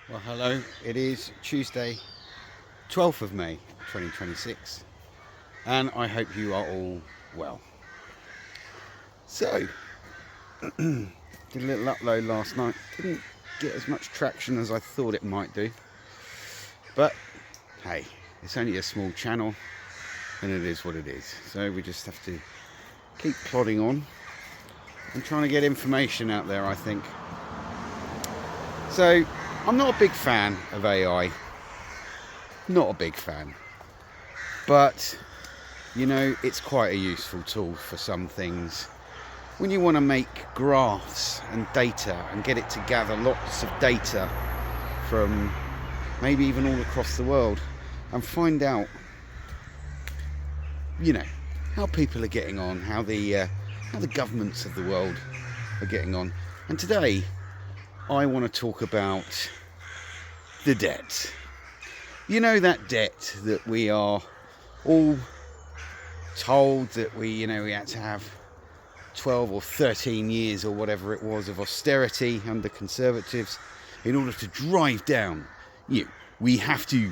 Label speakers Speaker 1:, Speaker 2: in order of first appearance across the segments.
Speaker 1: Well, hello. It is Tuesday, 12th of May 2026, and I hope you are all well. So, did a little upload last night. Didn't get as much traction as I thought it might do, but hey, it's only a small channel, and it is what it is. So, we just have to keep plodding on and trying to get information out there, I think. So, I'm not a big fan of AI. Not a big fan. But, it's quite a useful tool for some things. When you want to make graphs and data and get it to gather lots of data from maybe even all across the world and find out, how people are getting on, how the governments of the world are getting on. And today, I want to talk about the debt. That debt that we are all told that we had to have 12 or 13 years or whatever it was of austerity under Conservatives in order to drive down. We have to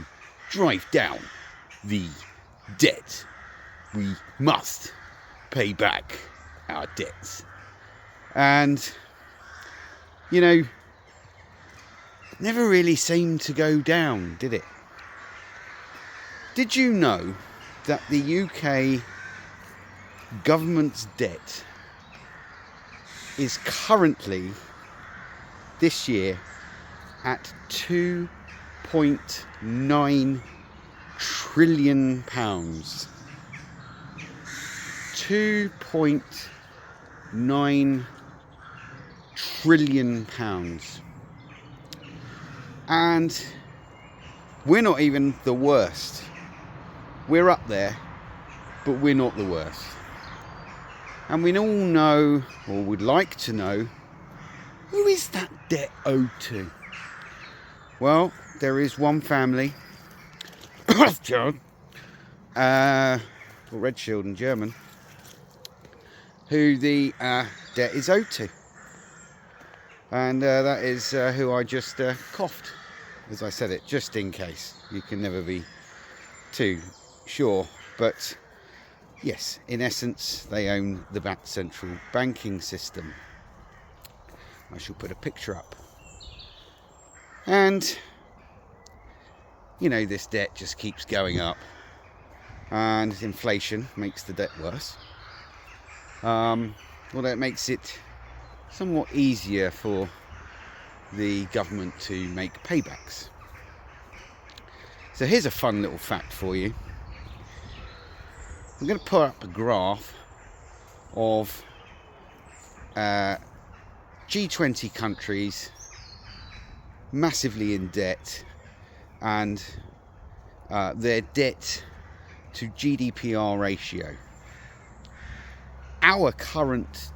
Speaker 1: drive down the debt. We must pay back our debts. And, never really seemed to go down, did it? Did you know that the UK government's debt is currently, this year, at £2.9 trillion? £2.9 trillion. And we're not even the worst. We're up there, but we're not the worst. And we all know, or would like to know, who is that debt owed to? Well, there is one family, John, or Red Shield in German, who the debt is owed to. And that is who I just coughed, as I said it, just in case. You can never be too sure, but yes, in essence, they own the central banking system. I shall put a picture up. And, this debt just keeps going up. And inflation makes the debt worse. Although it makes it somewhat easier for the government to make paybacks. So here's a fun little fact for you. I'm going to put up a graph of G20 countries massively in debt and their debt to GDPR ratio. Our current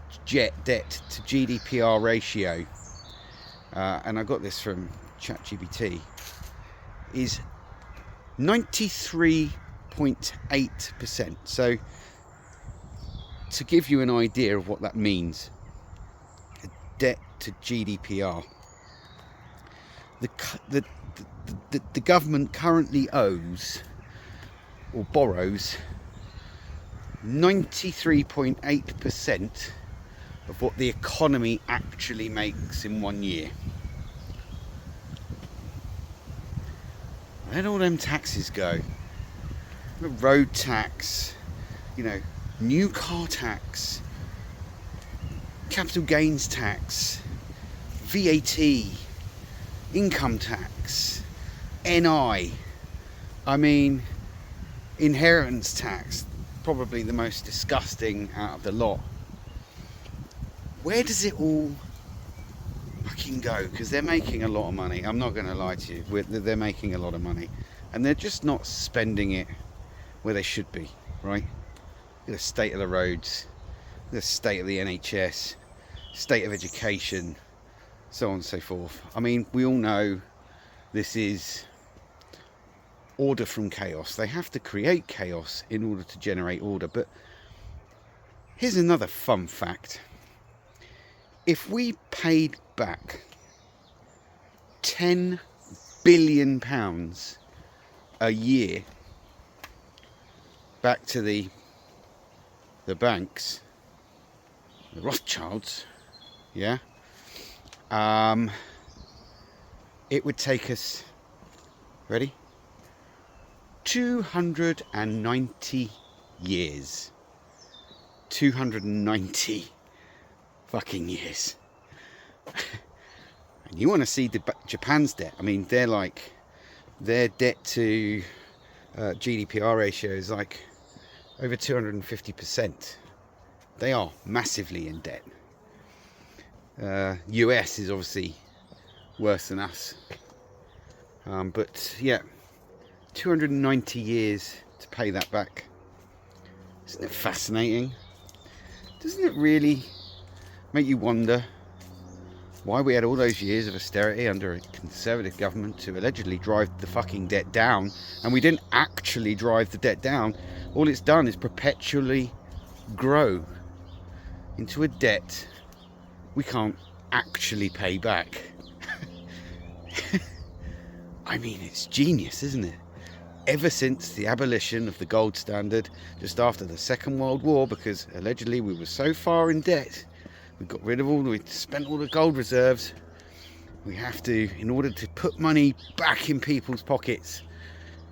Speaker 1: debt to GDPR ratio, and I got this from ChatGPT, is 93.8%. So, to give you an idea of what that means, debt to GDPR, the government currently owes or borrows 93.8% of what the economy actually makes in 1 year. Where'd all them taxes go? The road tax, new car tax, capital gains tax, VAT, income tax, NI, inheritance tax, probably the most disgusting out of the lot. Where does it all fucking go? Because they're making a lot of money. I'm not going to lie to you. They're making a lot of money. And they're just not spending it where they should be, right? The state of the roads, the state of the NHS, state of education, so on and so forth. We all know this is order from chaos. They have to create chaos in order to generate order. But here's another fun fact. If we paid back £10 billion a year back to the banks, the Rothschilds, yeah, it would take us, ready, 290 years. 290 fucking years. And you want to see Japan's debt? I mean, their debt to GDPR ratio is like over 250%. They are massively in debt. US is obviously worse than us. But yeah, 290 years to pay that back. Isn't it fascinating? Doesn't it really make you wonder why we had all those years of austerity under a Conservative government to allegedly drive the fucking debt down, and we didn't actually drive the debt down? All it's done is perpetually grow into a debt we can't actually pay back. I mean, it's genius, isn't it? Ever since the abolition of the gold standard just after the Second World War, because allegedly we were so far in debt, we spent all the gold reserves. We have to, in order to put money back in people's pockets,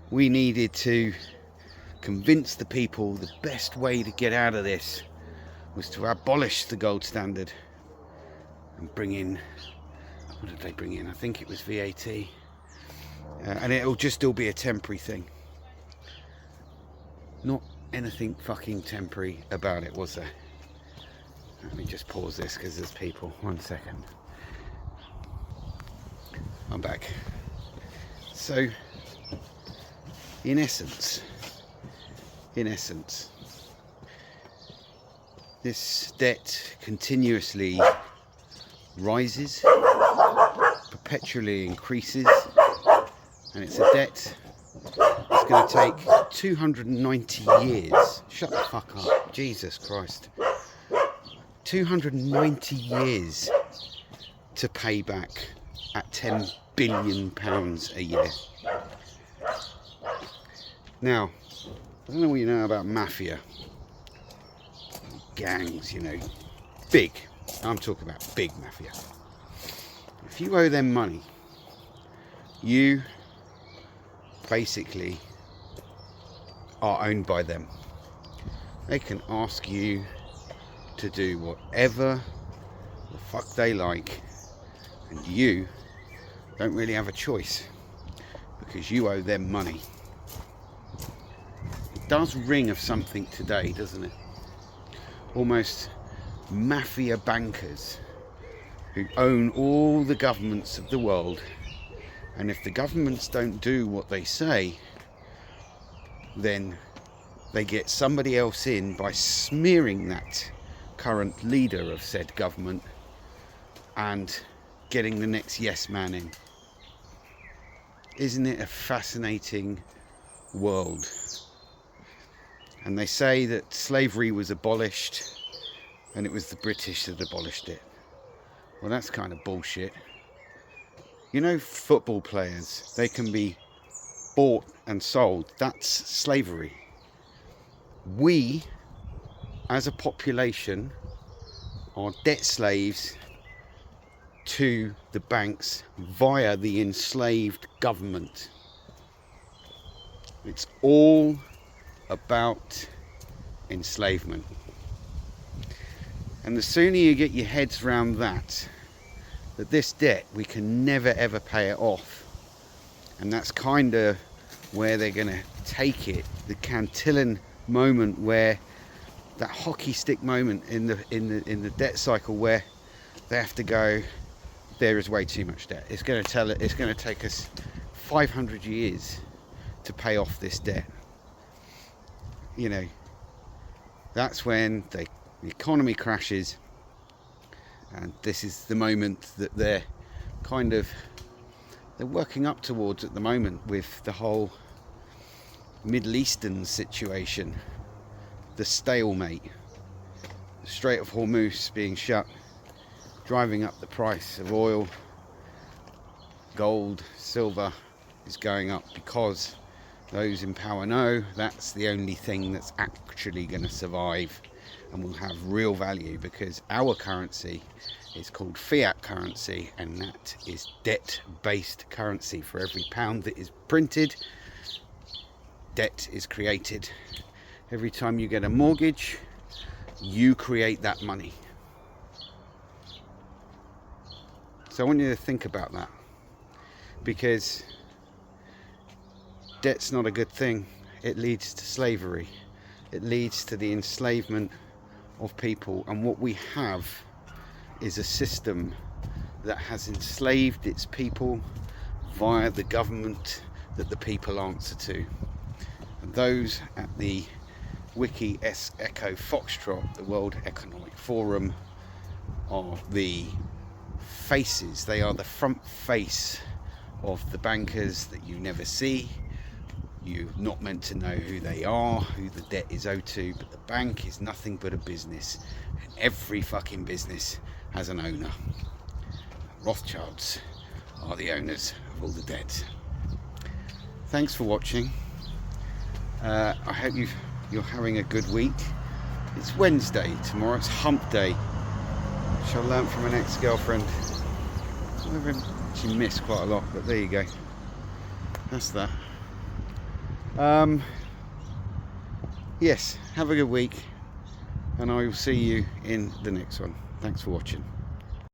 Speaker 1: we needed to convince the people the best way to get out of this was to abolish the gold standard and bring in, what did they bring in? I think it was VAT. And it'll just still be a temporary thing. Not anything fucking temporary about it, was there? Let me just pause this because there's people. 1 second. I'm back. So, in essence, this debt continuously rises, perpetually increases, and it's a debt that's going to take 290 years. Shut the fuck up. Jesus Christ. 290 years to pay back at £10 billion a year. Now, I don't know what you know about mafia. Gangs, you know. Big. I'm talking about big mafia. If you owe them money, you basically are owned by them. They can ask you to do whatever the fuck they like, and you don't really have a choice because you owe them money. It does ring of something today, doesn't it? Almost mafia bankers who own all the governments of the world, and if the governments don't do what they say, then they get somebody else in by smearing that current leader of said government and getting the next yes man in. Isn't it a fascinating world? And they say that slavery was abolished and it was the British that abolished it. Well, that's kind of bullshit. You know, football players, they can be bought and sold. That's slavery. We, as a population, are debt slaves to the banks via the enslaved government. It's all about enslavement. And the sooner you get your heads around that this debt, we can never ever pay it off. And that's kind of where they're going to take it, the Cantillon moment, where that hockey stick moment in the debt cycle, where they have to go, there is way too much debt. It's going to take us 500 years to pay off this debt. You know, that's when the economy crashes, and this is the moment that they're working up towards at the moment with the whole Middle Eastern situation, the stalemate, the Strait of Hormuz being shut, driving up the price of oil, gold, silver is going up because those in power know that's the only thing that's actually going to survive and will have real value, because our currency is called fiat currency, and that is debt-based currency. For every pound that is printed, debt is created. Every time you get a mortgage, you create that money. So I want you to think about that, because debt's not a good thing. It leads to slavery. It leads to the enslavement of people, and what we have is a system that has enslaved its people via the government that the people answer to. And those at the Wiki Echo Foxtrot, the World Economic Forum, are the faces. They are the front face of the bankers that you never see. You're not meant to know who they are, who the debt is owed to, but the bank is nothing but a business, and every fucking business has an owner. Rothschilds are the owners of all the debt. Thanks for watching. I hope you're having a good week. It's Wednesday, tomorrow's hump day, which I learned from an ex-girlfriend. She missed quite a lot, but there you go. That's that. Yes, have a good week, and I will see you in the next one. Thanks for watching.